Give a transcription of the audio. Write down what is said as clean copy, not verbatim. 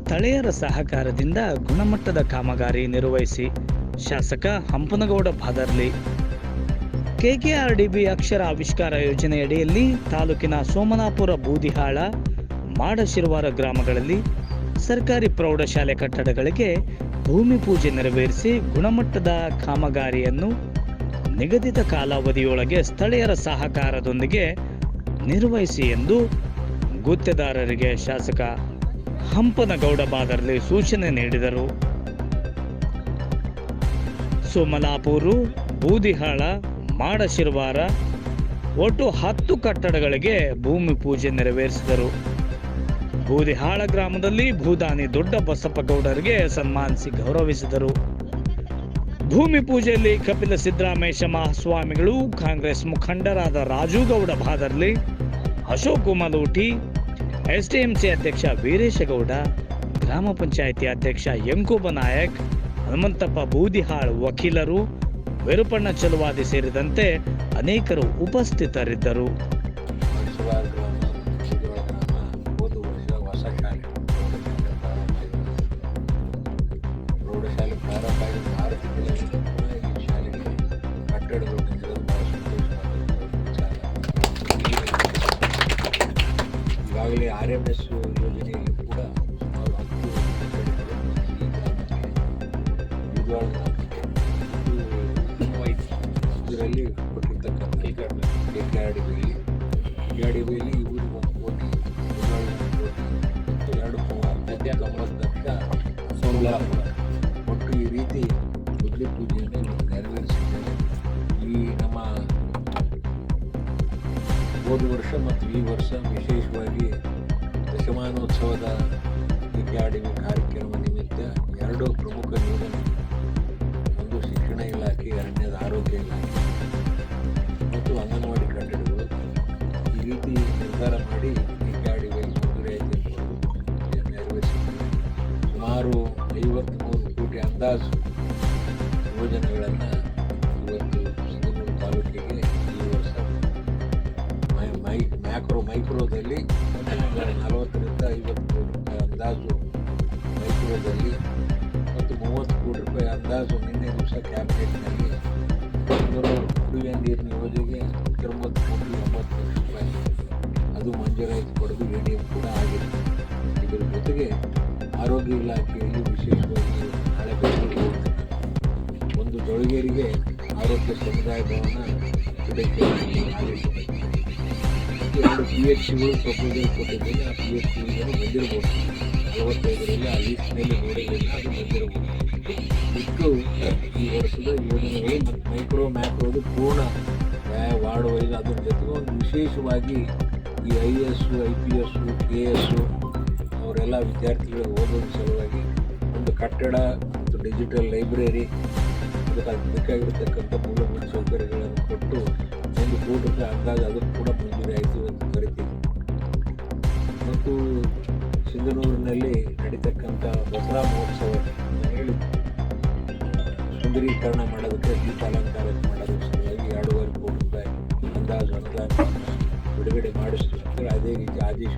ಸ್ಥಳೀಯರ ಸಹಕಾರದಿಂದ ಗುಣಮಟ್ಟದ ಕಾಮಗಾರಿ ನಿರ್ವಹಿಸಿ ಶಾಸಕ ಹಂಪನಗೌಡ ಬಾದರ್ಲಿ. ಕೆಕೆಆರ್ಡಿಬಿ ಅಕ್ಷರ ಆವಿಷ್ಕಾರ ಯೋಜನೆಯಡಿಯಲ್ಲಿ ತಾಲೂಕಿನ ಸೋಮನಾಪುರ, ಬೂದಿಹಾಳ, ಮಾಡಶಿರವಾರ ಗ್ರಾಮಗಳಲ್ಲಿ ಸರ್ಕಾರಿ ಪ್ರೌಢಶಾಲೆ ಕಟ್ಟಡಗಳಿಗೆ ಭೂಮಿ ಪೂಜೆ ನೆರವೇರಿಸಿ ಗುಣಮಟ್ಟದ ಕಾಮಗಾರಿಯನ್ನು ನಿಗದಿತ ಕಾಲಾವಧಿಯೊಳಗೆ ಸ್ಥಳೀಯರ ಸಹಕಾರದೊಂದಿಗೆ ನಿರ್ವಹಿಸಿ ಎಂದು ಗುತ್ತೇದಾರರಿಗೆ ಶಾಸಕ ಹಂಪನಗೌಡ ಬಾದರ್ಲಿ ಸೂಚನೆ ನೀಡಿದರು. ಸೋಮಲಾಪುರ, ಬೂದಿಹಾಳ, ಮಾಡಶಿರವಾರ ಒಟ್ಟು 10 ಕಟ್ಟಡಗಳಿಗೆ ಭೂಮಿ ಪೂಜೆ ನೆರವೇರಿಸಿದರು. ಬೂದಿಹಾಳ ಗ್ರಾಮದಲ್ಲಿ ಭೂದಾನಿ ದೊಡ್ಡ ಬಸಪ್ಪಗೌಡರಿಗೆ ಸನ್ಮಾನಿಸಿ ಗೌರವಿಸಿದರು. ಭೂಮಿ ಪೂಜೆಯಲ್ಲಿ ಕಪಿಲ ಸಿದ್ದರಾಮೇಶ ಮಹಾಸ್ವಾಮಿಗಳು, ಕಾಂಗ್ರೆಸ್ ಮುಖಂಡರಾದ ರಾಜುಗೌಡ ಬಾದರ್ಲಿ, ಅಶೋಕ್ ಮಲೂಟಿ, ಎಸ್ಟಿಎಂಸಿ ಅಧ್ಯಕ್ಷ ವೀರೇಶಗೌಡ, ಗ್ರಾಮ ಪಂಚಾಯಿತಿ ಅಧ್ಯಕ್ಷ ಯಂಕೂಬ ನಾಯಕ್, ಹನುಮಂತಪ್ಪ ಬೂದಿಹಾಳ್, ವಕೀಲರು, ವಿರುಪಣ್ಣ ಚಲುವಾದಿ ಸೇರಿದಂತೆ ಅನೇಕರು ಉಪಸ್ಥಿತರಿದ್ದರು. ಪ್ರೌಢಶಾಲೆ ಪ್ರಾರಂಭ ಆಗಿ 6 ತಿಂಗಳಲ್ಲಿ ಈ ಶಾಲೆಗೆ ಕಟ್ಟಡಗಳು ಬಂದಿರೋದು ಬಹಳ ಸಂತೋಷವಾದ ವಿಚಾರ. ಈಗಾಗಲೇ RMS ಯೋಜನೆಯಲ್ಲಿ ಕೂಡ ಸುಮಾರು 10 ಕಟ್ಟಡಗಳು ಈ ಗ್ರಾಮಕ್ಕೆ ಇದರಲ್ಲಿ ಕೊಟ್ಟಿರ್ತಕ್ಕಂಥ ಕೆಕೆಆರ್ಡಿಬಿಯಲ್ಲಿ ಊರಿಗೆ 1 ಕೋಟಿ, 1 ಕೋಟಿ, 2 ಲಕ್ಷ ಸೋಮಲಾಪುರ ಒಟ್ಟು ಈ ರೀತಿ ಬುದ್ಧಿ ಪೂಜೆಯನ್ನು ನೆರವೇರಿಸಿದ್ದೇವೆ. ಈ ನಮ್ಮ ಹೋದ ವರ್ಷ ಮತ್ತು ಈ ವರ್ಷ ವಿಶೇಷವಾಗಿ ದಶಮಾನೋತ್ಸವದ ಕೆಕೆಆರ್ಡಿಬಿ ಕಾರ್ಯಕ್ರಮ ನಿಮಿತ್ತ 2 ಪ್ರಮುಖ ಯೋಜನೆ, ಒಂದು ಶಿಕ್ಷಣ ಇಲಾಖೆ, 2ನೇದು ಆರೋಗ್ಯ ಇಲಾಖೆ ಮತ್ತು ಅಂಗನವಾಡಿ ಕಟ್ಟಡಗಳು ಈ ರೀತಿ ನಿರ್ಧಾರ ಮಾಡಿ ಕೆಕೆಆರ್ಡಿಬಿಯಲ್ಲಿ ಮಂಜೂರಿ ಆಯ್ತು ನೆರವೇರಿಸಿದ್ದೇವೆ. ಸುಮಾರು 53 ಕೋಟಿ ಅಂದಾಜು ಯೋಜನೆಗಳನ್ನು ಇವತ್ತು ಸಿಂಧನೂರು ತಾಲೂಕಿಗೆ ಈ ವರ್ಷ ಮೈಕ್ರೋದಲ್ಲಿ 40ರಿಂದ 50 ಕೋಟಿ ರೂಪಾಯಿ ಅಂದಾಜು ಮೈಕ್ರೋದಲ್ಲಿ ಮತ್ತು 30 ಕೋಟಿ ರೂಪಾಯಿ ಅಂದಾಜು ನಿನ್ನೆ ದಿವಸ ಕ್ಯಾಬಿನೆಟ್ನಲ್ಲಿ ಕುಡಿಯುವ ನೀರಿನ ಯೋಜನೆಗೆ 90 ಕೋಟಿ 90 ಲಕ್ಷ ರೂಪಾಯಿ ಅದು ಮಂಜೂರಾತಿ ಪಡೆದು ADM ಕೂಡ ಆಗಿದೆ. ಇದರ ಜೊತೆಗೆ ಆರೋಗ್ಯ ಇಲಾಖೆಯಲ್ಲಿ ವಿಶೇಷವಾಗಿ ನಾಳೆ ಬೆಂಗಳೂರಿಗೆ ಹೋಗ್ತೇನೆ. ಒಂದು ಜೋಳಗೇರಿಗೆ ಆರೋಗ್ಯ ಸಮುದಾಯ ಭವನ ಇದಕ್ಕೆ ಆದೇಶಿಸಿದೆ. 2 PHCಗಳು ಪ್ರಪೋಸಲ್ ಕೊಟ್ಟಿದ್ದೇನೆ. ಆ PHCಗಳು ಬಂದಿರಬಹುದು 45ರಲ್ಲಿ ಆ ಲೀಸ್ಟ್ನಲ್ಲಿ ನೋಡಿದ್ದೇನೆ, ಅದು ಬಂದಿರಬಹುದು. ಇಷ್ಟು ಈ ವರ್ಷದ ಯೋಜನೆಗಳು ಮತ್ತು ಮ್ಯಾಕ್ರೋದು ಪೂರ್ಣ ವಾರ್ಡ್ ವೈಸ್, ಅದರ ಜೊತೆಗೆ ಒಂದು ವಿಶೇಷವಾಗಿ ಈ IAS, IPS, KS ಅವರೆಲ್ಲ ವಿದ್ಯಾರ್ಥಿಗಳಿಗೆ ಓದೋದ್ರ ಸಲುವಾಗಿ ಒಂದು ಕಟ್ಟಡ ಮತ್ತು ಡಿಜಿಟಲ್ ಲೈಬ್ರರಿ, ಅದಕ್ಕೆ ಬೇಕಾಗಿರತಕ್ಕಂಥ ಮೂಲಭೂತ ಸೌಕರ್ಯಗಳನ್ನು ಕೊಟ್ಟು 1 ಕೋಟಿ ರೂಪಾಯಿ ಅಂದಾಜು ಅದಕ್ಕೆ ಕೂಡ ಮಂಜೂರಿ ಆಯಿತು ಅಂತ ಕರಿತೀವಿ. ಮತ್ತು ಸಿಂಧನೂರಿನಲ್ಲಿ ನಡೀತಕ್ಕಂಥ ದಸರಾ ಮಹೋತ್ಸವ ಹೇಳಿ ಸುಂದರೀಕರಣ ಮಾಡೋದಕ್ಕೆ, ದೀಪಾಲಂಕಾರ ಮಾಡೋದ್ರ ಸಲುವಾಗಿ 2.5 ಕೋಟಿ ರೂಪಾಯಿ ಅಂದಾಜು ಅನುದಾನವನ್ನು ಬಿಡುಗಡೆ ಮಾಡಿಸ್ತೀವಿ. ಅದೇ ರೀತಿ ಆದೇಶ